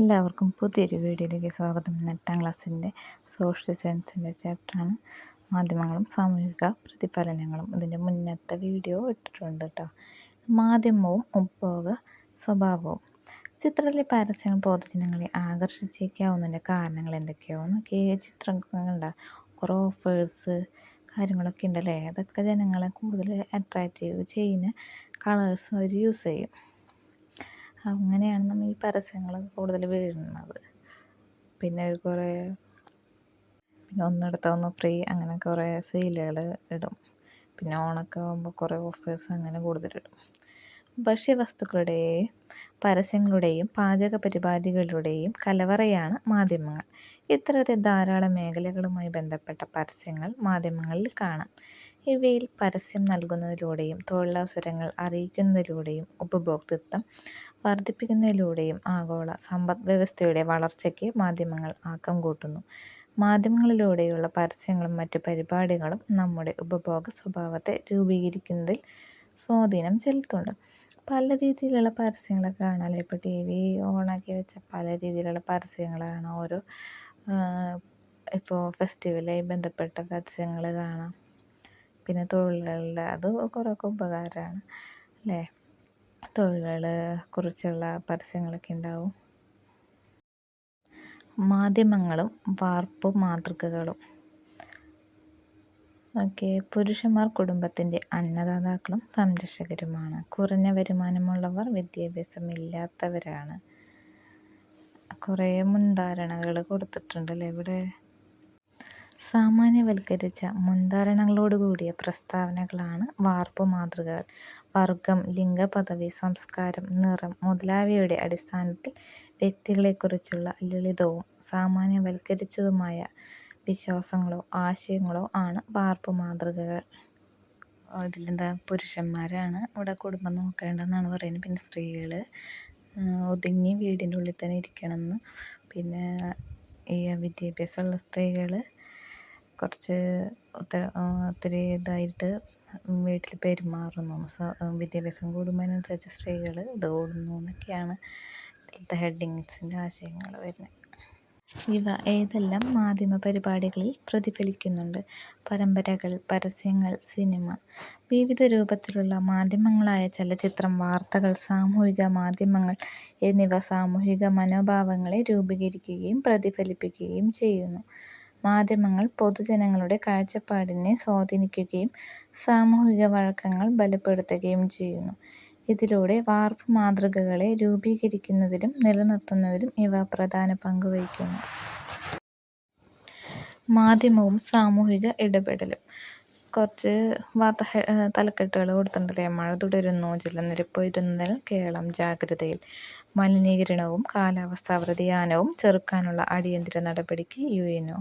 എല്ലാവർക്കും പുതിയൊരു വീഡിയോയിലേക്ക് സ്വാഗതം. 8ാം ക്ലാസ്സിൻ്റെ സോഷ്യൽ സയൻസിൻ്റെ ചാപ്റ്ററാണ് മാധ്യമങ്ങളും സാമൂഹിക പ്രതിഫലനങ്ങളും. ഇതിൻ്റെ മുന്നത്തെ വീഡിയോ ഇട്ടിട്ടുണ്ട് കേട്ടോ. മാധ്യമവും ഉപഭോഗ സ്വഭാവവും. ചിത്രത്തിലെ പരസ്യങ്ങൾ പൊതുജനങ്ങളെ ആകർഷിച്ചേക്കാവുന്നതിൻ്റെ കാരണങ്ങൾ എന്തൊക്കെയാവും? ചിത്രങ്ങളുണ്ട കുറേ ഓഫേഴ്സ് കാര്യങ്ങളൊക്കെ ഉണ്ടല്ലേ, അതൊക്കെ ജനങ്ങളെ കൂടുതൽ അട്രാക്റ്റീവ് ചെയ്യുന്ന കളേഴ്സ് അവർ യൂസ് ചെയ്യും. അങ്ങനെയാണ് നമ്മൾ ഈ പരസ്യങ്ങൾ കൂടുതൽ വീഴുന്നത്. പിന്നെ ഒന്നെടുത്താൽ ഒന്ന് ഫ്രീ, അങ്ങനെ കുറേ സെയിലുകൾ ഇടും. പിന്നെ ഓണമൊക്കെ ആകുമ്പോൾ കുറേ ഓഫേഴ്സ് അങ്ങനെ കൂടുതലിടും. ഭക്ഷ്യവസ്തുക്കളുടെയും പരസ്യങ്ങളുടെയും പാചക പരിപാടികളുടെയും കലവറയാണ് മാധ്യമങ്ങൾ. ഇത്തരത്തിൽ ധാരാളം മേഖലകളുമായി ബന്ധപ്പെട്ട പരസ്യങ്ങൾ മാധ്യമങ്ങളിൽ കാണാം. ഇവയിൽ പരസ്യം നൽകുന്നതിലൂടെയും തൊഴിലവസരങ്ങൾ അറിയിക്കുന്നതിലൂടെയും ഉപഭോക്തൃത്വം വർദ്ധിപ്പിക്കുന്നതിലൂടെയും ആഗോള സമ്പദ് വ്യവസ്ഥയുടെ വളർച്ചയ്ക്ക് മാധ്യമങ്ങൾ ആക്കം കൂട്ടുന്നു. മാധ്യമങ്ങളിലൂടെയുള്ള പരസ്യങ്ങളും മറ്റു പരിപാടികളും നമ്മുടെ ഉപഭോഗ സ്വഭാവത്തെ രൂപീകരിക്കുന്നതിൽ സ്വാധീനം ചെലുത്തുന്നുണ്ട്. പല രീതിയിലുള്ള പരസ്യങ്ങളൊക്കെ കാണാമല്ലോ. ഇപ്പോൾ TV ഓണാക്കി വെച്ച പല രീതിയിലുള്ള പരസ്യങ്ങളാണ്. ഇപ്പോൾ ഫെസ്റ്റിവലായി ബന്ധപ്പെട്ട പരസ്യങ്ങൾ കാണാം. പിന്നെ തൊഴിലുകളുടെ അത് കുറേയൊക്കെ ഉപകാരമാണ് അല്ലേ. തൊഴിലുകളെ കുറിച്ചുള്ള പരസ്യങ്ങളൊക്കെ ഉണ്ടാവും. മാധ്യമങ്ങളും വാർപ്പ് മാതൃകകളും. പുരുഷന്മാർ കുടുംബത്തിൻ്റെ അന്നദാതാക്കളും സംരക്ഷകരുമാണ്. കുറഞ്ഞ വരുമാനമുള്ളവർ വിദ്യാഭ്യാസമില്ലാത്തവരാണ്. കുറേ മുൻധാരണകൾ കൊടുത്തിട്ടുണ്ടല്ലേ ഇവിടെ. സാമാന്യവൽക്കരിച്ച മുൻധാരണകളോടുകൂടിയ പ്രസ്താവനകളാണ് വാർപ്പ് മാതൃകകൾ. വർഗം, ലിംഗപദവി, സംസ്കാരം, നിറം മുതലായവയുടെ അടിസ്ഥാനത്തിൽ വ്യക്തികളെക്കുറിച്ചുള്ള ലളിതവും സാമാന്യവൽക്കരിച്ചതുമായ വിശ്വാസങ്ങളോ ആശയങ്ങളോ ആണ് വാർപ്പ് മാതൃകകൾ. ഇതിലെന്താ, പുരുഷന്മാരാണ് ഇവിടെ കുടുംബം നോക്കേണ്ടതെന്നാണ് പറയുന്നത്. പിന്നെ സ്ത്രീകൾ ഒതുങ്ങി വീടിൻ്റെ ഉള്ളിൽ തന്നെ ഇരിക്കണമെന്ന്. പിന്നെ ഈ വിദ്യാഭ്യാസമുള്ള സ്ത്രീകൾ കുറച്ച് ഒത്തിരി ഇതായിട്ട് വീട്ടിൽ പെരുമാറുന്നു. വിദ്യാഭ്യാസം കൂടുന്നതിനനുസരിച്ച് സ്ത്രീകൾ ഇത് കൂടുന്നു എന്നൊക്കെയാണ് ഇതിലത്തെ ഹെഡിങ്സിൻ്റെ ആശയങ്ങൾ വരുന്നത്. ഇവ ഏതെല്ലാം മാധ്യമ പരിപാടികളിൽ പ്രതിഫലിക്കുന്നുണ്ട്? പരമ്പരകൾ, പരസ്യങ്ങൾ, സിനിമ. വിവിധ രൂപത്തിലുള്ള മാധ്യമങ്ങളായ ചലച്ചിത്രം, വാർത്തകൾ, സാമൂഹിക മാധ്യമങ്ങൾ എന്നിവ സാമൂഹിക മനോഭാവങ്ങളെ രൂപീകരിക്കുകയും പ്രതിഫലിപ്പിക്കുകയും ചെയ്യുന്നു. മാധ്യമങ്ങൾ പൊതുജനങ്ങളുടെ കാഴ്ചപ്പാടിനെ സ്വാധീനിക്കുകയും സാമൂഹിക വഴക്കങ്ങൾ ബലപ്പെടുത്തുകയും ചെയ്യുന്നു. ഇതിലൂടെ വാർപ്പ് മാതൃകകളെ രൂപീകരിക്കുന്നതിലും നിലനിർത്തുന്നതിലും ഇവ പ്രധാന പങ്ക് വഹിക്കുന്നു. മാധ്യമവും സാമൂഹിക ഇടപെടലും. കുറച്ച് തലക്കെട്ടുകൾ കൊടുത്തിട്ടുണ്ടല്ലേ. മഴ തുടരുന്നു, ജലനിരപ്പ് ഉയരുന്നതിൽ കേരളം ജാഗ്രതയിൽ. മലിനീകരണവും കാലാവസ്ഥാ വ്യതിയാനവും ചെറുക്കാനുള്ള അടിയന്തര നടപടിക്ക് UNO.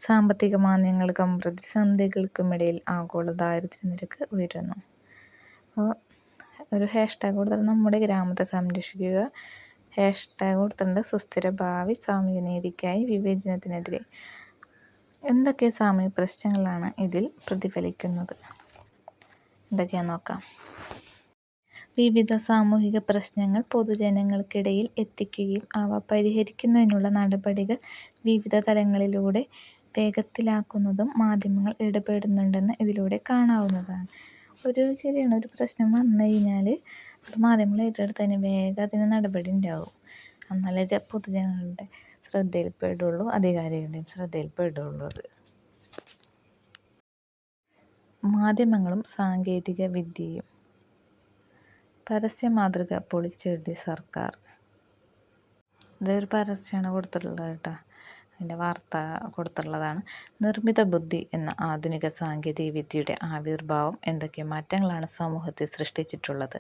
സാമ്പത്തിക മാന്ദ്യങ്ങൾക്കും പ്രതിസന്ധികൾക്കുമിടയിൽ ആഗോള ദാരിദ്ര്യ നിരക്ക് ഉയരുന്നു. അപ്പോൾ ഒരു ഹാഷ്ടാഗ് കൊടുത്തിട്ട് നമ്മുടെ ഗ്രാമത്തെ സംരക്ഷിക്കുക. ഹാഷ്ടാഗ് കൊടുത്തിട്ടുണ്ട് സുസ്ഥിര ഭാവി, സാമൂഹിക നീതിക്കായി, വിവേചനത്തിനെതിരെ. എന്തൊക്കെ സാമൂഹിക പ്രശ്നങ്ങളാണ് ഇതിൽ പ്രതിഫലിക്കുന്നത്? എന്തൊക്കെയാണെന്ന് നോക്കാം. വിവിധ സാമൂഹിക പ്രശ്നങ്ങൾ പൊതുജനങ്ങൾക്കിടയിൽ എത്തിക്കുകയും അവ പരിഹരിക്കുന്നതിനുള്ള നടപടികൾ വിവിധ തലങ്ങളിലൂടെ വേഗത്തിലാക്കുന്നതും മാധ്യമങ്ങൾ ഇടപെടുന്നുണ്ടെന്ന് ഇതിലൂടെ കാണാവുന്നതാണ്. ശരിയാണ്, ഒരു പ്രശ്നം വന്നു കഴിഞ്ഞാൽ അത് മാധ്യമങ്ങൾ ഏറ്റെടുത്ത് തന്നെ വേഗം അതിന് നടപടി ഉണ്ടാവും. എന്നാലേ പൊതുജനങ്ങളുടെ ശ്രദ്ധയിൽപ്പെടുള്ളൂ, അധികാരികളുടെയും ശ്രദ്ധയിൽപ്പെടുള്ളൂ. അത് മാധ്യമങ്ങളും സാങ്കേതിക വിദ്യയും. പരസ്യ മാതൃക പൊളിച്ചെഴുതി സർക്കാർ. ഇതൊരു പരസ്യമാണ് കൊടുത്തിട്ടുള്ളത് കേട്ടോ. അതിൻ്റെ വാർത്ത കൊടുത്തിട്ടുള്ളതാണ്. നിർമ്മിത ബുദ്ധി എന്ന ആധുനിക സാങ്കേതിക വിദ്യയുടെ ആവിർഭാവം എന്തൊക്കെ മാറ്റങ്ങളാണ് സമൂഹത്തിൽ സൃഷ്ടിച്ചിട്ടുള്ളത്?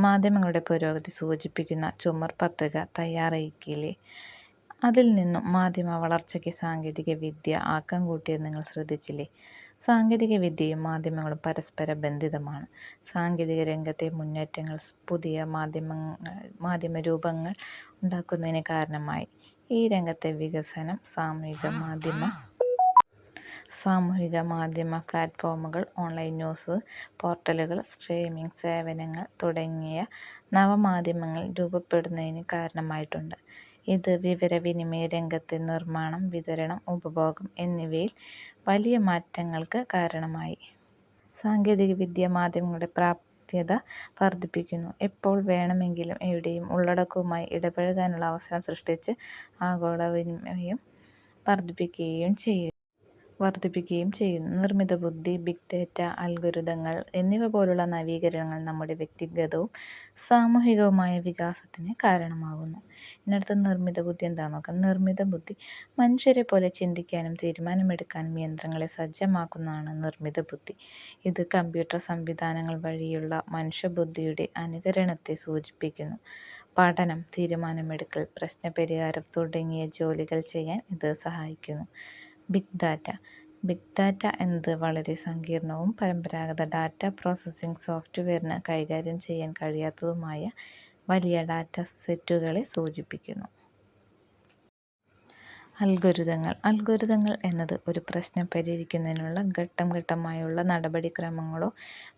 മാധ്യമങ്ങളുടെ പുരോഗതി സൂചിപ്പിക്കുന്ന ചുമർ പത്രിക തയ്യാറാക്കിയില്ലേ? അതിൽ നിന്നും മാധ്യമ വളർച്ചയ്ക്ക് സാങ്കേതിക വിദ്യ ആക്കം കൂട്ടിയത് നിങ്ങൾ ശ്രദ്ധിച്ചില്ലേ? സാങ്കേതിക വിദ്യയും മാധ്യമങ്ങളും പരസ്പര ബന്ധിതമാണ്. സാങ്കേതിക രംഗത്തെ മുന്നേറ്റങ്ങൾ പുതിയ മാധ്യമ രൂപങ്ങൾ ഉണ്ടാക്കുന്നതിന് കാരണമായി. ഈ രംഗത്തെ വികസനം സാമൂഹിക മാധ്യമ പ്ലാറ്റ്ഫോമുകൾ, ഓൺലൈൻ ന്യൂസ് പോർട്ടലുകൾ, സ്ട്രീമിംഗ് സേവനങ്ങൾ തുടങ്ങിയ നവമാധ്യമങ്ങൾ രൂപപ്പെടുന്നതിന് കാരണമായിട്ടുണ്ട്. ഇത് വിവരവിനിമയ രംഗത്തെ നിർമ്മാണം, വിതരണം, ഉപഭോഗം എന്നിവയിൽ വലിയ മാറ്റങ്ങൾക്ക് കാരണമായി. സാങ്കേതികവിദ്യ മാധ്യമങ്ങളുടെ പ്രാപ്യത വർദ്ധിപ്പിക്കുന്നു. എപ്പോൾ വേണമെങ്കിലും എവിടെയും ഉള്ളടക്കവുമായി ഇടപഴകാനുള്ള അവസരം സൃഷ്ടിച്ച് ആഗോളവിനിമയം വർദ്ധിപ്പിക്കുകയും ചെയ്യുന്നു. നിർമ്മിത ബുദ്ധി, ബിഗ് ഡാറ്റ, അൽഗോരിതങ്ങൾ എന്നിവ പോലുള്ള നവീകരണങ്ങൾ നമ്മുടെ വ്യക്തിഗതവും സാമൂഹികവുമായ വികാസത്തിന് കാരണമാകുന്നു. ഇതിനടുത്ത് നിർമ്മിത ബുദ്ധി എന്താണെന്ന് നോക്കാം. നിർമ്മിത ബുദ്ധി മനുഷ്യരെ പോലെ ചിന്തിക്കാനും തീരുമാനമെടുക്കാനും യന്ത്രങ്ങളെ സജ്ജമാക്കുന്നതാണ് നിർമ്മിത ബുദ്ധി. ഇത് കമ്പ്യൂട്ടർ സംവിധാനങ്ങൾ വഴിയുള്ള മനുഷ്യബുദ്ധിയുടെ അനുകരണത്തെ സൂചിപ്പിക്കുന്നു. പഠനം, തീരുമാനമെടുക്കൽ, പ്രശ്നപരിഹാരം തുടങ്ങിയ ജോലികൾ ചെയ്യാൻ ഇത് സഹായിക്കുന്നു. ബിഗ് ഡാറ്റ എന്നത് വളരെ സങ്കീർണവും പരമ്പരാഗത ഡാറ്റ പ്രോസസ്സിംഗ് സോഫ്റ്റ്വെയറിന് കൈകാര്യം ചെയ്യാൻ കഴിയാത്തതുമായ വലിയ ഡാറ്റ സെറ്റുകളെ സൂചിപ്പിക്കുന്നു. അൽഗോരിതങ്ങൾ എന്നത് ഒരു പ്രശ്നം പരിഹരിക്കുന്നതിനുള്ള ഘട്ടം ഘട്ടമായുള്ള നടപടിക്രമങ്ങളോ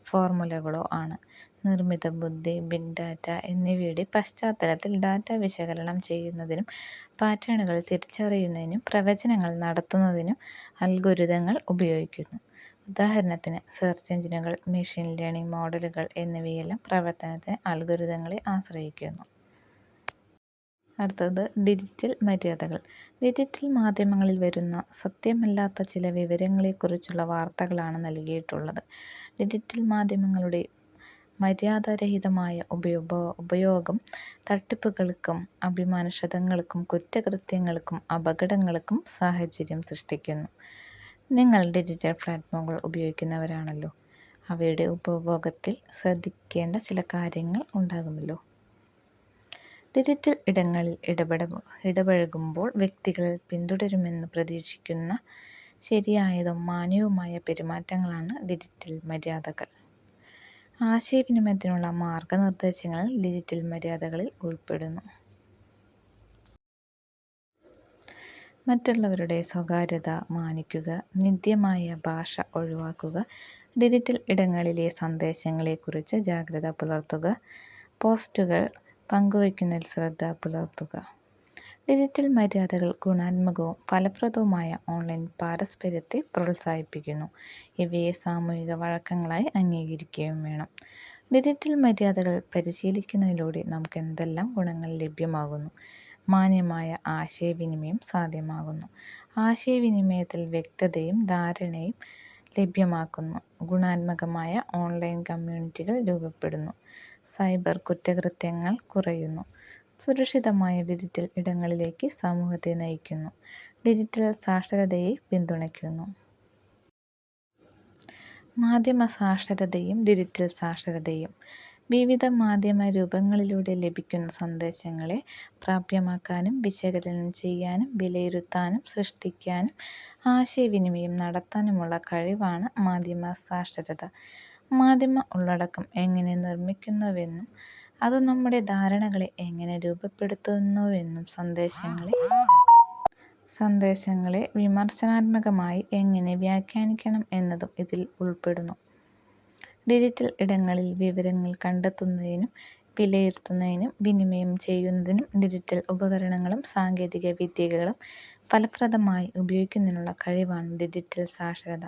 ഫോർമുലകളോ ആണ്. നിർമ്മിത ബുദ്ധി, ബിഗ് ഡാറ്റ എന്നിവയുടെ പശ്ചാത്തലത്തിൽ ഡാറ്റ വിശകലനം ചെയ്യുന്നതിനും പാറ്റേണുകൾ തിരിച്ചറിയുന്നതിനും പ്രവചനങ്ങൾ നടത്തുന്നതിനും അൽഗോരിതങ്ങൾ ഉപയോഗിക്കുന്നു. ഉദാഹരണത്തിന് സെർച്ച് എഞ്ചിനുകൾ, മെഷീൻ ലേണിംഗ് മോഡലുകൾ എന്നിവയെല്ലാം പ്രവർത്തനത്തിന് അൽഗോരിതങ്ങളെ ആശ്രയിക്കുന്നു. അടുത്തത് ഡിജിറ്റൽ മര്യാദകൾ. ഡിജിറ്റൽ മാധ്യമങ്ങളിൽ വരുന്ന സത്യമല്ലാത്ത ചില വിവരങ്ങളെക്കുറിച്ചുള്ള വാർത്തകളാണ് നൽകിയിട്ടുള്ളത്. ഡിജിറ്റൽ മാധ്യമങ്ങളുടെ മര്യാദാരഹിതമായ ഉപയോഗം തട്ടിപ്പുകൾക്കും അഭിമാനക്ഷതങ്ങൾക്കും കുറ്റകൃത്യങ്ങൾക്കും അപകടങ്ങൾക്കും സാഹചര്യം സൃഷ്ടിക്കുന്നു. നിങ്ങൾ ഡിജിറ്റൽ പ്ലാറ്റ്ഫോമുകൾ ഉപയോഗിക്കുന്നവരാണല്ലോ. അവയുടെ ഉപഭോഗത്തിൽ ശ്രദ്ധിക്കേണ്ട ചില കാര്യങ്ങൾ ഉണ്ടാകുമല്ലോ. ഡിജിറ്റൽ ഇടങ്ങളിൽ ഇടപഴകുമ്പോൾ വ്യക്തികൾ പിന്തുടരുമെന്ന് പ്രതീക്ഷിക്കുന്ന ശരിയായതും മാന്യവുമായ പെരുമാറ്റങ്ങളാണ് ഡിജിറ്റൽ മര്യാദകൾ. ആശയവിനിമയത്തിനുള്ള മാർഗനിർദ്ദേശങ്ങൾ ഡിജിറ്റൽ മര്യാദകളിൽ ഉൾപ്പെടുന്നു. മറ്റുള്ളവരുടെ സ്വകാര്യത മാനിക്കുക, നിന്ദ്യമായ ഭാഷ ഒഴിവാക്കുക, ഡിജിറ്റൽ ഇടങ്ങളിലെ സന്ദേശങ്ങളെക്കുറിച്ച് ജാഗ്രത പുലർത്തുക, പോസ്റ്റുകൾ പങ്കുവയ്ക്കുന്നതിൽ ശ്രദ്ധ പുലർത്തുക. ഡിജിറ്റൽ മര്യാദകൾ ഗുണാത്മകവും ഫലപ്രദവുമായ ഓൺലൈൻ പാരസ്പര്യത്തെ പ്രോത്സാഹിപ്പിക്കുന്നു. ഇവയെ സാമൂഹിക വഴക്കങ്ങളായി അംഗീകരിക്കുകയും വേണം. ഡിജിറ്റൽ മര്യാദകൾ പരിശീലിക്കുന്നതിലൂടെ നമുക്ക് എന്തെല്ലാം ഗുണങ്ങൾ ലഭ്യമാകുന്നു? മാന്യമായ ആശയവിനിമയം സാധ്യമാകുന്നു. ആശയവിനിമയത്തിൽ വ്യക്തതയും ധാരണയും ലഭ്യമാക്കുന്നു. ഗുണാത്മകമായ ഓൺലൈൻ കമ്മ്യൂണിറ്റികൾ രൂപപ്പെടുന്നു. സൈബർ കുറ്റകൃത്യങ്ങൾ കുറയുന്നു. സുരക്ഷിതമായ ഡിജിറ്റൽ ഇടങ്ങളിലേക്ക് സമൂഹത്തെ നയിക്കുന്നു. ഡിജിറ്റൽ സാക്ഷരതയെ പിന്തുണയ്ക്കുന്നു. മാധ്യമ സാക്ഷരതയും ഡിജിറ്റൽ സാക്ഷരതയും. വിവിധ മാധ്യമ രൂപങ്ങളിലൂടെ ലഭിക്കുന്ന സന്ദേശങ്ങളെ പ്രാപ്യമാക്കാനും വിശകലനം ചെയ്യാനും വിലയിരുത്താനും സൃഷ്ടിക്കാനും ആശയവിനിമയം നടത്താനുമുള്ള കഴിവാണ് മാധ്യമ സാക്ഷരത. മാധ്യമ ഉള്ളടക്കം എങ്ങനെ നിർമ്മിക്കുന്നുവെന്നും അത് നമ്മുടെ ധാരണകളെ എങ്ങനെ രൂപപ്പെടുത്തുന്നുവെന്നും സന്ദേശങ്ങളെ വിമർശനാത്മകമായി എങ്ങനെ വ്യാഖ്യാനിക്കണം എന്നതും ഇതിൽ ഉൾപ്പെടുന്നു. ഡിജിറ്റൽ ഇടങ്ങളിൽ വിവരങ്ങൾ കണ്ടെത്തുന്നതിനും വിലയിരുത്തുന്നതിനും വിനിമയം ചെയ്യുന്നതിനും ഡിജിറ്റൽ ഉപകരണങ്ങളും സാങ്കേതിക വിദ്യകളും ഫലപ്രദമായി ഉപയോഗിക്കുന്നതിനുള്ള കഴിവാണ് ഡിജിറ്റൽ സാക്ഷരത.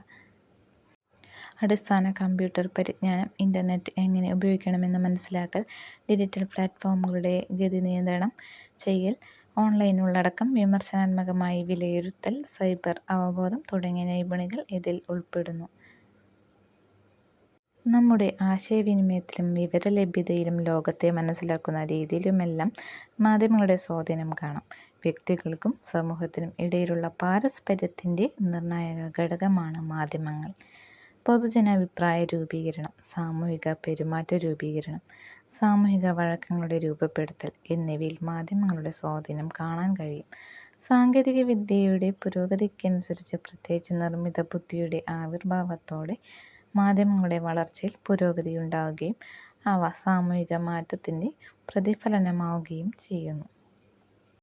അടിസ്ഥാന കമ്പ്യൂട്ടർ പരിജ്ഞാനം, ഇൻ്റർനെറ്റ് എങ്ങനെ ഉപയോഗിക്കണമെന്ന് മനസ്സിലാക്കൽ, ഡിജിറ്റൽ പ്ലാറ്റ്ഫോമുകളുടെ ഗതി നിയന്ത്രണം ചെയ്യൽ, ഓൺലൈൻ ഉള്ളടക്കം വിമർശനാത്മകമായി വിലയിരുത്തൽ, സൈബർ അവബോധം തുടങ്ങിയ നൈപുണികൾ ഇതിൽ ഉൾപ്പെടുന്നു. നമ്മുടെ ആശയവിനിമയത്തിലും വിവരലഭ്യതയിലും ലോകത്തെ മനസ്സിലാക്കുന്ന രീതിയിലുമെല്ലാം മാധ്യമങ്ങളുടെ സ്വാധീനം കാണാം. വ്യക്തികൾക്കും സമൂഹത്തിനും ഇടയിലുള്ള പാരസ്പര്യത്തിൻ്റെ നിർണായക ഘടകമാണ് മാധ്യമങ്ങൾ. പൊതുജനാഭിപ്രായ രൂപീകരണം, സാമൂഹിക പെരുമാറ്റ രൂപീകരണം, സാമൂഹിക വഴക്കങ്ങളുടെ രൂപപ്പെടുത്തൽ എന്നിവയിൽ മാധ്യമങ്ങളുടെ സ്വാധീനം കാണാൻ കഴിയും. സാങ്കേതിക വിദ്യയുടെ പുരോഗതിക്കനുസരിച്ച് പ്രത്യേകിച്ച് നിർമ്മിത ബുദ്ധിയുടെ ആവിർഭാവത്തോടെ മാധ്യമങ്ങളുടെ വളർച്ചയിൽ പുരോഗതിയുണ്ടാവുകയും അവ സാമൂഹിക മാറ്റത്തിൻ്റെ പ്രതിഫലനമാവുകയും ചെയ്യുന്നു.